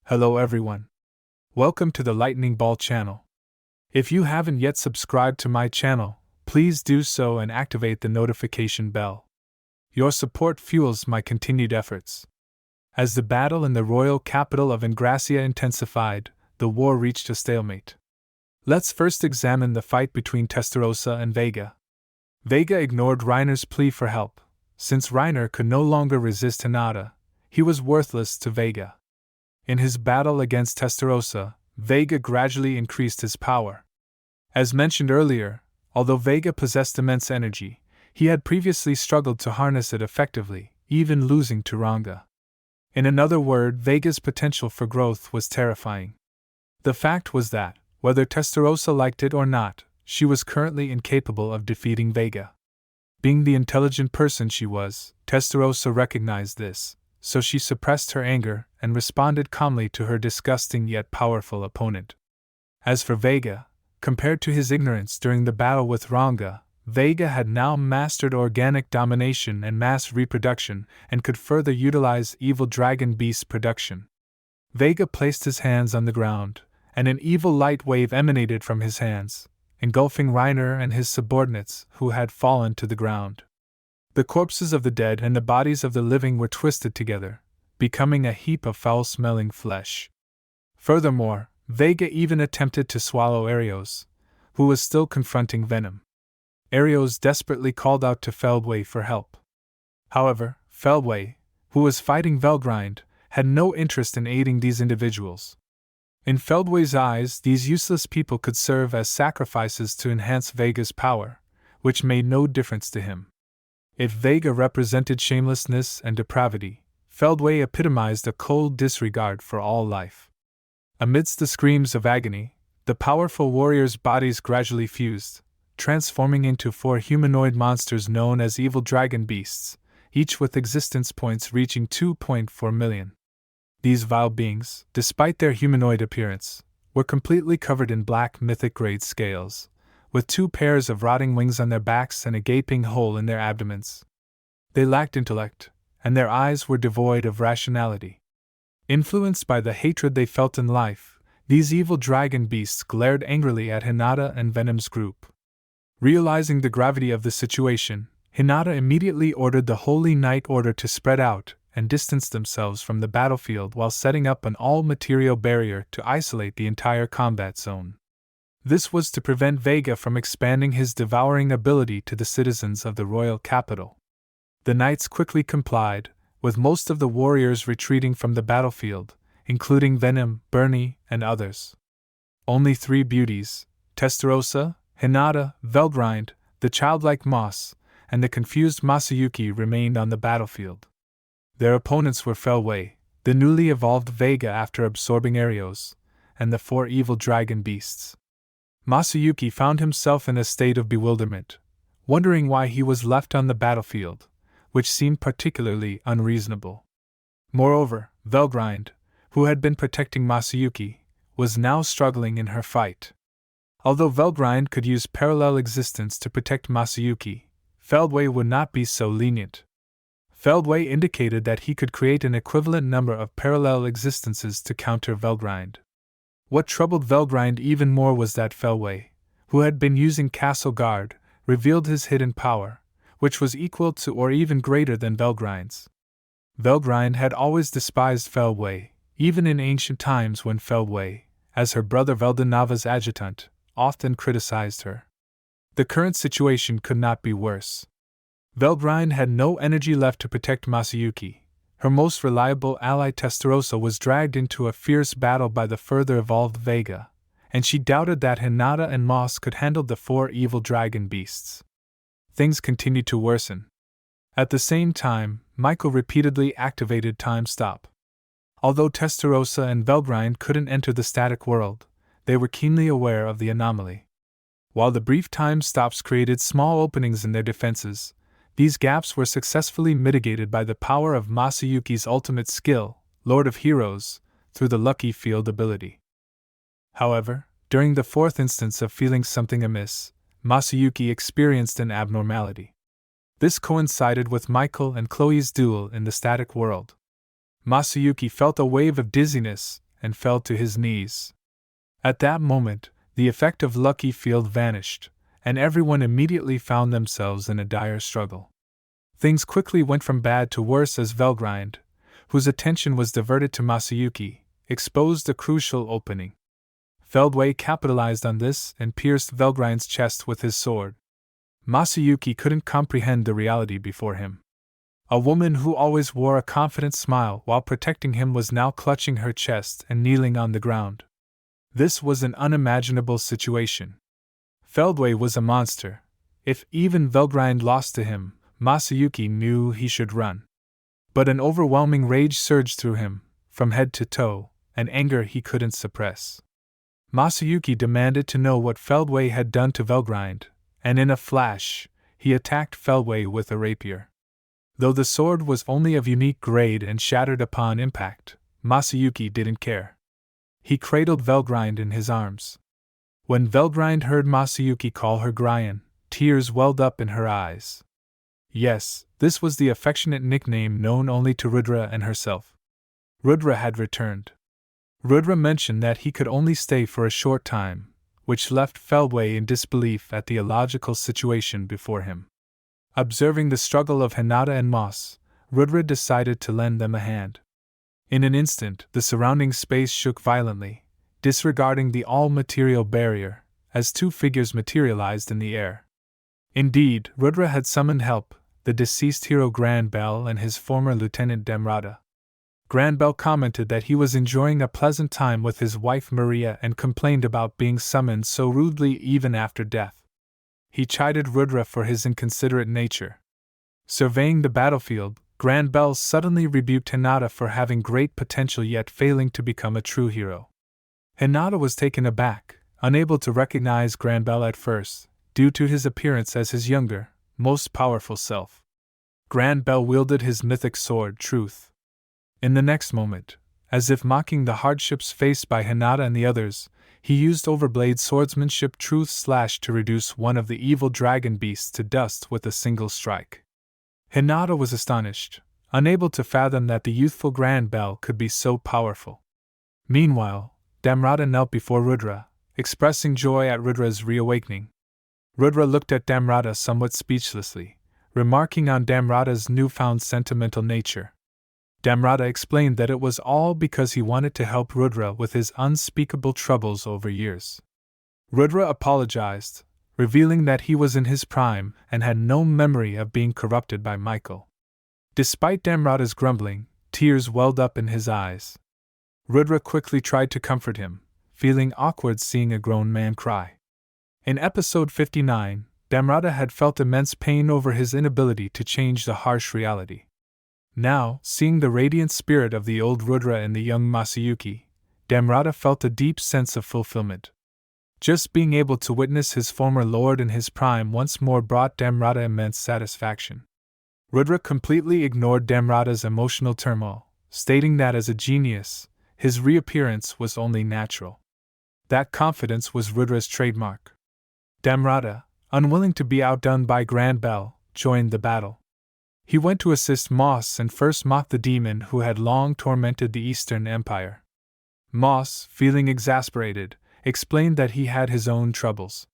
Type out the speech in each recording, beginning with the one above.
Hello everyone. Welcome to the Lightning Ball channel. If you haven't yet subscribed to my channel, please do so and activate the notification bell. Your support fuels my continued efforts. As the battle in the royal capital of Ingrassia intensified, the war reached a stalemate. Let's first examine the fight between Testarossa and Vega. Vega ignored Reiner's plea for help. Since Reiner could no longer resist Hinata, he was worthless to Vega. In his battle against Testarossa, Vega gradually increased his power. As mentioned earlier, although Vega possessed immense energy, he had previously struggled to harness it effectively, even losing to Ranga. In another word, Vega's potential for growth was terrifying. The fact was that, whether Testarossa liked it or not, she was currently incapable of defeating Vega. Being the intelligent person she was, Testarossa recognized this, so she suppressed her anger and responded calmly to her disgusting yet powerful opponent. As for Vega, compared to his ignorance during the battle with Ranga, Vega had now mastered organic domination and mass reproduction and could further utilize evil dragon beast production. Vega placed his hands on the ground, and an evil light wave emanated from his hands, engulfing Reiner and his subordinates who had fallen to the ground. The corpses of the dead and the bodies of the living were twisted together, becoming a heap of foul-smelling flesh. Furthermore, Vega even attempted to swallow Arios, who was still confronting venom. Arios desperately called out to Feldway for help. However, Feldway, who was fighting Velgrind, had no interest in aiding these individuals. In Feldway's eyes, these useless people could serve as sacrifices to enhance Vega's power, which made no difference to him. If Vega represented shamelessness and depravity, Feldway epitomized a cold disregard for all life. Amidst the screams of agony, the powerful warriors' bodies gradually fused, transforming into 4 humanoid monsters known as evil dragon beasts, each with existence points reaching 2.4 million. These vile beings, despite their humanoid appearance, were completely covered in black mythic-grade scales, with 2 pairs of rotting wings on their backs and a gaping hole in their abdomens. They lacked intellect, and their eyes were devoid of rationality. Influenced by the hatred they felt in life, these evil dragon beasts glared angrily at Hinata and Venom's group. Realizing the gravity of the situation, Hinata immediately ordered the Holy Knight Order to spread out and distance themselves from the battlefield while setting up an all-material barrier to isolate the entire combat zone. This was to prevent Vega from expanding his devouring ability to the citizens of the royal capital. The knights quickly complied, with most of the warriors retreating from the battlefield, including Venom, Bernie, and others. Only 3 beauties, Testarossa, Hinata, Velgrind, the childlike Moss, and the confused Masayuki remained on the battlefield. Their opponents were Feldway, the newly evolved Vega after absorbing Arios, and the 4 evil dragon beasts. Masayuki found himself in a state of bewilderment, wondering why he was left on the battlefield, which seemed particularly unreasonable. Moreover, Velgrind, who had been protecting Masayuki, was now struggling in her fight. Although Velgrind could use parallel existence to protect Masayuki, Feldway would not be so lenient. Feldway indicated that he could create an equivalent number of parallel existences to counter Velgrind. What troubled Velgrind even more was that Feldway, who had been using Castle Guard, revealed his hidden power, which was equal to or even greater than Velgrind's. Velgrind had always despised Feldway, even in ancient times when Feldway, as her brother Veldanava's adjutant, often criticized her. The current situation could not be worse. Velgrind had no energy left to protect Masayuki. Her most reliable ally Testarossa was dragged into a fierce battle by the further evolved Vega, and she doubted that Hinata and Moss could handle the 4 evil dragon beasts. Things continued to worsen. At the same time, Michael repeatedly activated Time Stop. Although Testarossa and Velgrind couldn't enter the static world, they were keenly aware of the anomaly. While the brief time stops created small openings in their defenses, these gaps were successfully mitigated by the power of Masayuki's ultimate skill, Lord of Heroes, through the Lucky Field ability. However, during the 4th instance of feeling something amiss, Masayuki experienced an abnormality. This coincided with Michael and Chloe's duel in the static world. Masayuki felt a wave of dizziness and fell to his knees. At that moment, the effect of Lucky Field vanished, and everyone immediately found themselves in a dire struggle. Things quickly went from bad to worse as Velgrind, whose attention was diverted to Masayuki, exposed a crucial opening. Feldway capitalized on this and pierced Velgrind's chest with his sword. Masayuki couldn't comprehend the reality before him. A woman who always wore a confident smile while protecting him was now clutching her chest and kneeling on the ground. This was an unimaginable situation. Feldway was a monster. If even Velgrind lost to him, Masayuki knew he should run. But an overwhelming rage surged through him, from head to toe, an anger he couldn't suppress. Masayuki demanded to know what Feldway had done to Velgrind, and in a flash, he attacked Feldway with a rapier. Though the sword was only of unique grade and shattered upon impact, Masayuki didn't care. He cradled Velgrind in his arms. When Velgrind heard Masayuki call her Gryan, tears welled up in her eyes. Yes, this was the affectionate nickname known only to Rudra and herself. Rudra had returned. Rudra mentioned that he could only stay for a short time, which left Feldway in disbelief at the illogical situation before him. Observing the struggle of Hinata and Moss, Rudra decided to lend them a hand. In an instant, the surrounding space shook violently, disregarding the all-material barrier, as two figures materialized in the air. Indeed, Rudra had summoned help, the deceased hero Granbell and his former lieutenant Damrada. Granbell commented that he was enjoying a pleasant time with his wife Maria and complained about being summoned so rudely even after death. He chided Rudra for his inconsiderate nature. Surveying the battlefield, Granbell suddenly rebuked Hinata for having great potential yet failing to become a true hero. Hinata was taken aback, unable to recognize Granbell at first, due to his appearance as his younger, most powerful self. Granbell wielded his mythic sword, Truth. In the next moment, as if mocking the hardships faced by Hinata and the others, he used Overblade swordsmanship Truth Slash to reduce one of the evil dragon beasts to dust with a single strike. Hinata was astonished, unable to fathom that the youthful Granbell could be so powerful. Meanwhile, Damrada knelt before Rudra, expressing joy at Rudra's reawakening. Rudra looked at Damrada somewhat speechlessly, remarking on Damrada's newfound sentimental nature. Damrada explained that it was all because he wanted to help Rudra with his unspeakable troubles over years. Rudra apologized, revealing that he was in his prime and had no memory of being corrupted by Michael. Despite Damrada's grumbling, tears welled up in his eyes. Rudra quickly tried to comfort him, feeling awkward seeing a grown man cry. In episode 59, Damrada had felt immense pain over his inability to change the harsh reality. Now, seeing the radiant spirit of the old Rudra in the young Masayuki, Damrada felt a deep sense of fulfillment. Just being able to witness his former lord in his prime once more brought Damrada immense satisfaction. Rudra completely ignored Damrada's emotional turmoil, stating that as a genius, his reappearance was only natural. That confidence was Rudra's trademark. Damrada, unwilling to be outdone by Granbell, joined the battle. He went to assist Moss and first mocked the demon who had long tormented the Eastern Empire. Moss, feeling exasperated, explained that he had his own troubles.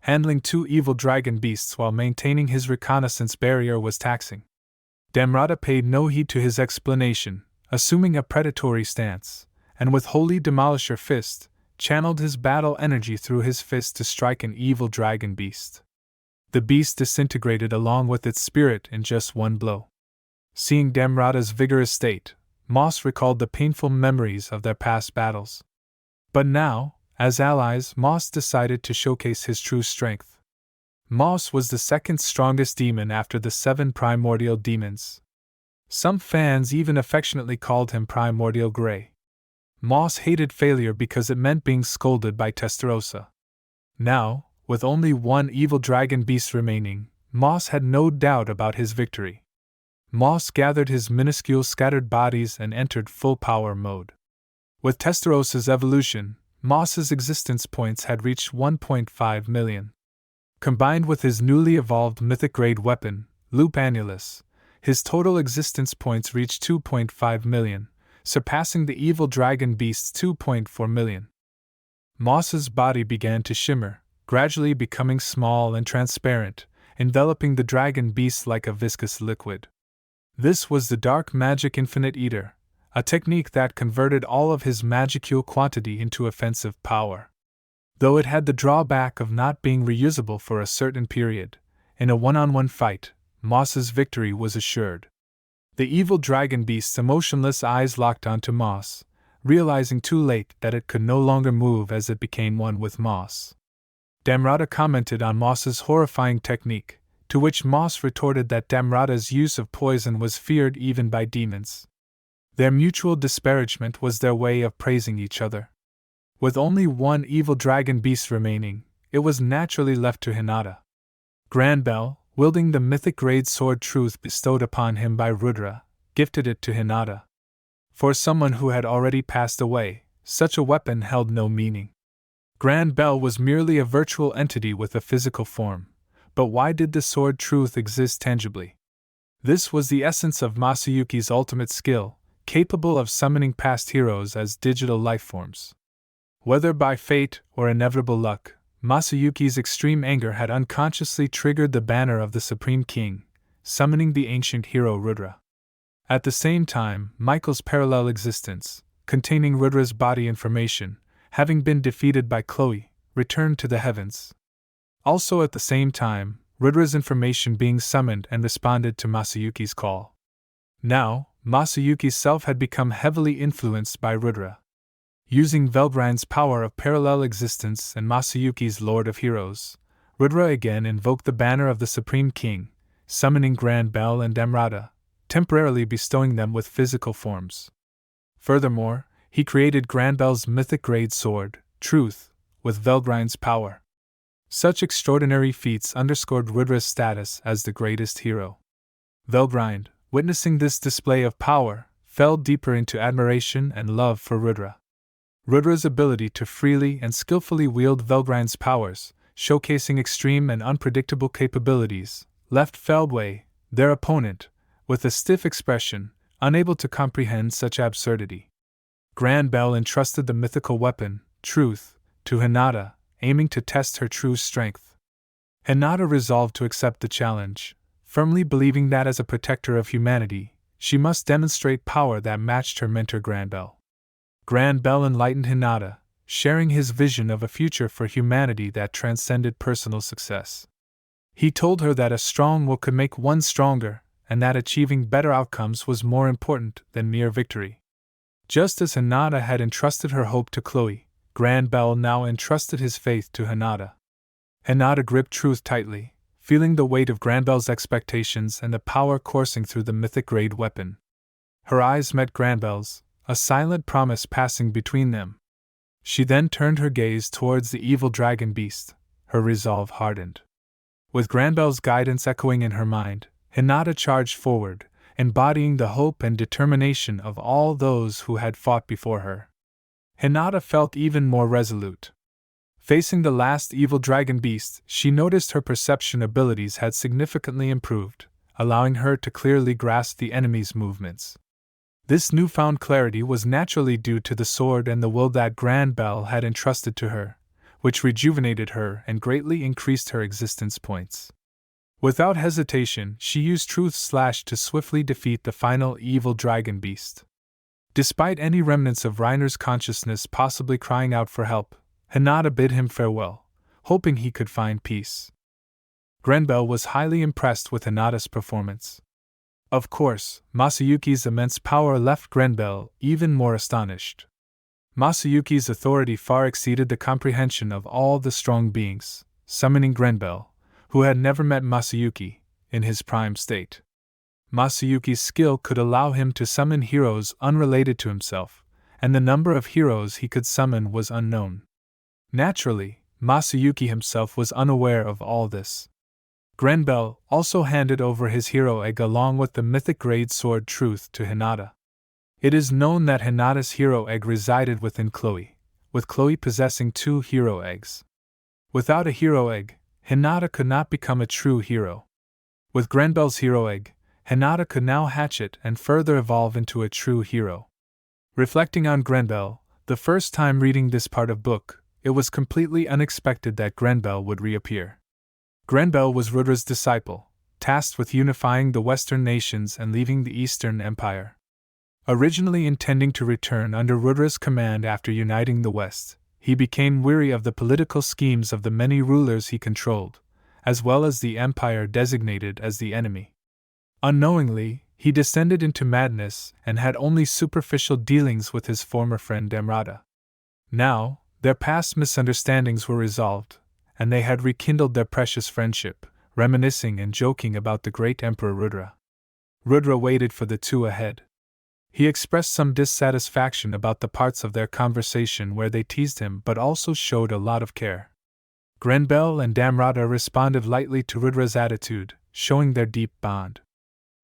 Handling two evil dragon beasts while maintaining his reconnaissance barrier was taxing. Damrada paid no heed to his explanation, assuming a predatory stance, and with Holy Demolisher Fist, channeled his battle energy through his fist to strike an evil dragon beast. The beast disintegrated along with its spirit in just one blow. Seeing Damrada's vigorous state, Moss recalled the painful memories of their past battles. But now, as allies, Moss decided to showcase his true strength. Moss was the second strongest demon after the 7 primordial demons. Some fans even affectionately called him Primordial Grey. Moss hated failure because it meant being scolded by Testarossa. Now, with only one evil dragon beast remaining, Moss had no doubt about his victory. Moss gathered his minuscule scattered bodies and entered full power mode. With Testarossa's evolution, Moss's existence points had reached 1.5 million. Combined with his newly evolved mythic-grade weapon, Loop Annulus, his total existence points reached 2.5 million, surpassing the evil dragon beast's 2.4 million. Moss's body began to shimmer, gradually becoming small and transparent, enveloping the dragon beast like a viscous liquid. This was the Dark Magic Infinite Eater, a technique that converted all of his magicule quantity into offensive power. Though it had the drawback of not being reusable for a certain period, in a one-on-one fight, Moss's victory was assured. The evil dragon beast's emotionless eyes locked onto Moss, realizing too late that it could no longer move as it became one with Moss. Damrada commented on Moss's horrifying technique, to which Moss retorted that Damrada's use of poison was feared even by demons. Their mutual disparagement was their way of praising each other. With only one evil dragon beast remaining, it was naturally left to Hinata. Granbell, wielding the mythic grade sword Truth bestowed upon him by Rudra, gifted it to Hinata. For someone who had already passed away, such a weapon held no meaning. Granbell was merely a virtual entity with a physical form, but why did the sword Truth exist tangibly? This was the essence of Masayuki's ultimate skill, capable of summoning past heroes as digital lifeforms. Whether by fate or inevitable luck, Masayuki's extreme anger had unconsciously triggered the banner of the Supreme King, summoning the ancient hero Rudra. At the same time, Michael's parallel existence, containing Rudra's body information, having been defeated by Chloe, returned to the heavens. Also at the same time, Rudra's information being summoned and responded to Masayuki's call. Now, Masayuki's self had become heavily influenced by Rudra. Using Velgrind's power of parallel existence and Masayuki's Lord of Heroes, Rudra again invoked the banner of the Supreme King, summoning Granbell and Damrada, temporarily bestowing them with physical forms. Furthermore, he created Granbell's mythic grade sword, Truth, with Velgrind's power. Such extraordinary feats underscored Rudra's status as the greatest hero. Velgrind, witnessing this display of power, fell deeper into admiration and love for Rudra. Rudra's ability to freely and skillfully wield Velgrind's powers, showcasing extreme and unpredictable capabilities, left Feldway, their opponent, with a stiff expression, unable to comprehend such absurdity. Granbell entrusted the mythical weapon, Truth, to Hinata, aiming to test her true strength. Hinata resolved to accept the challenge, firmly believing that as a protector of humanity, she must demonstrate power that matched her mentor Granbell. Granbell enlightened Hinata, sharing his vision of a future for humanity that transcended personal success. He told her that a strong will could make one stronger, and that achieving better outcomes was more important than mere victory. Just as Hinata had entrusted her hope to Chloe, Granbell now entrusted his faith to Hinata. Hinata gripped Truth tightly, feeling the weight of Granbell's expectations and the power coursing through the mythic grade weapon. Her eyes met Granbell's, a silent promise passing between them. She then turned her gaze towards the evil dragon beast, her resolve hardened. With Granbell's guidance echoing in her mind, Hinata charged forward, embodying the hope and determination of all those who had fought before her. Hinata felt even more resolute. Facing the last evil dragon beast, she noticed her perception abilities had significantly improved, allowing her to clearly grasp the enemy's movements. This newfound clarity was naturally due to the sword and the will that Granbell had entrusted to her, which rejuvenated her and greatly increased her existence points. Without hesitation, she used Truth's slash to swiftly defeat the final evil dragon beast. Despite any remnants of Reiner's consciousness possibly crying out for help, Hinata bid him farewell, hoping he could find peace. Granbell was highly impressed with Hinata's performance. Of course, Masayuki's immense power left Granbell even more astonished. Masayuki's authority far exceeded the comprehension of all the strong beings, summoning Granbell, who had never met Masayuki, in his prime state. Masayuki's skill could allow him to summon heroes unrelated to himself, and the number of heroes he could summon was unknown. Naturally, Masayuki himself was unaware of all this. Granbell also handed over his hero egg along with the mythic grade sword Truth to Hinata. It is known that Hinata's hero egg resided within Chloe, with Chloe possessing 2 hero eggs. Without a hero egg, Hinata could not become a true hero. With Granbell's hero egg, Hinata could now hatch it and further evolve into a true hero. Reflecting on Granbell, the first time reading this part of book, it was completely unexpected that Granbell would reappear. Granbell was Rudra's disciple, tasked with unifying the Western nations and leaving the Eastern Empire. Originally intending to return under Rudra's command after uniting the West, he became weary of the political schemes of the many rulers he controlled, as well as the empire designated as the enemy. Unknowingly, he descended into madness and had only superficial dealings with his former friend Damrada. Now, their past misunderstandings were resolved, and they had rekindled their precious friendship, reminiscing and joking about the great Emperor Rudra. Rudra waited for the two ahead. He expressed some dissatisfaction about the parts of their conversation where they teased him but also showed a lot of care. Granbell and Damrada responded lightly to Rudra's attitude, showing their deep bond.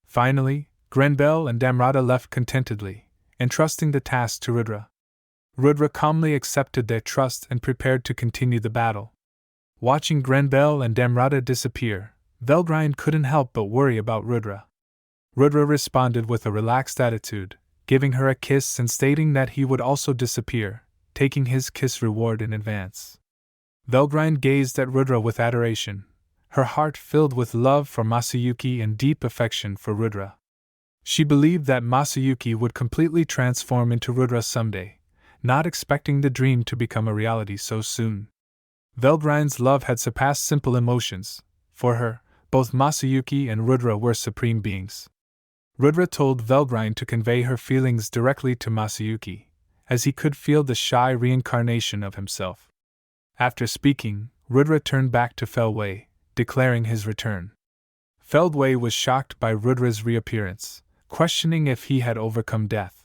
Finally, Granbell and Damrada left contentedly, entrusting the task to Rudra. Rudra calmly accepted their trust and prepared to continue the battle. Watching Granbell and Damrada disappear, Velgrind couldn't help but worry about Rudra. Rudra responded with a relaxed attitude, giving her a kiss and stating that he would also disappear, taking his kiss reward in advance. Velgrind gazed at Rudra with adoration, her heart filled with love for Masayuki and deep affection for Rudra. She believed that Masayuki would completely transform into Rudra someday, not expecting the dream to become a reality so soon. Velgrind's love had surpassed simple emotions. For her, both Masayuki and Rudra were supreme beings. Rudra told Velgrind to convey her feelings directly to Masayuki, as he could feel the shy reincarnation of himself. After speaking, Rudra turned back to Feldway, declaring his return. Feldway was shocked by Rudra's reappearance, questioning if he had overcome death.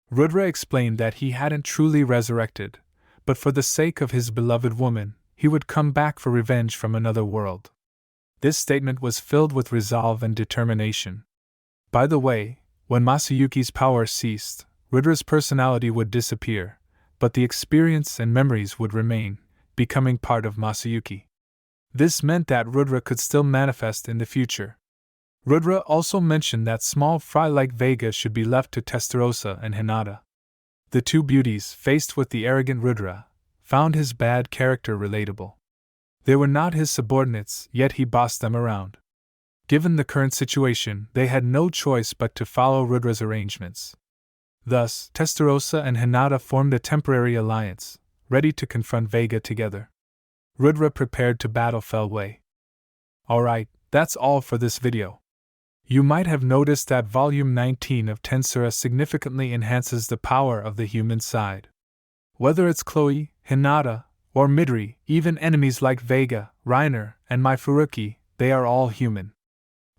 Rudra explained that he hadn't truly resurrected, but for the sake of his beloved woman, he would come back for revenge from another world. This statement was filled with resolve and determination. By the way, when Masayuki's power ceased, Rudra's personality would disappear, but the experience and memories would remain, becoming part of Masayuki. This meant that Rudra could still manifest in the future. Rudra also mentioned that small fry like Vega should be left to Testarossa and Hinata. The two beauties, faced with the arrogant Rudra, found his bad character relatable. They were not his subordinates, yet he bossed them around. Given the current situation, they had no choice but to follow Rudra's arrangements. Thus, Testarossa and Hinata formed a temporary alliance, ready to confront Vega together. Rudra prepared to battle Feldway. Alright, that's all for this video. You might have noticed that Volume 19 of TenSura significantly enhances the power of the human side. Whether it's Chloe, Hinata, or Midori, even enemies like Vega, Reiner, and Furuki, they are all human.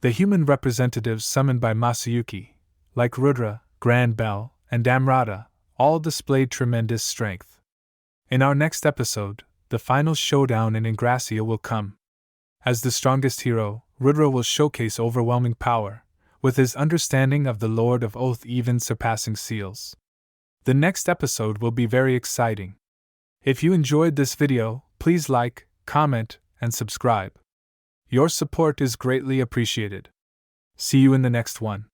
The human representatives summoned by Masayuki, like Rudra, Granbell, and Damrada, all displayed tremendous strength. In our next episode, the final showdown in Ingrassia will come. As the strongest hero, Rudra will showcase overwhelming power, with his understanding of the Lord of Oath even surpassing Seals. The next episode will be very exciting. If you enjoyed this video, please like, comment, and subscribe. Your support is greatly appreciated. See you in the next one.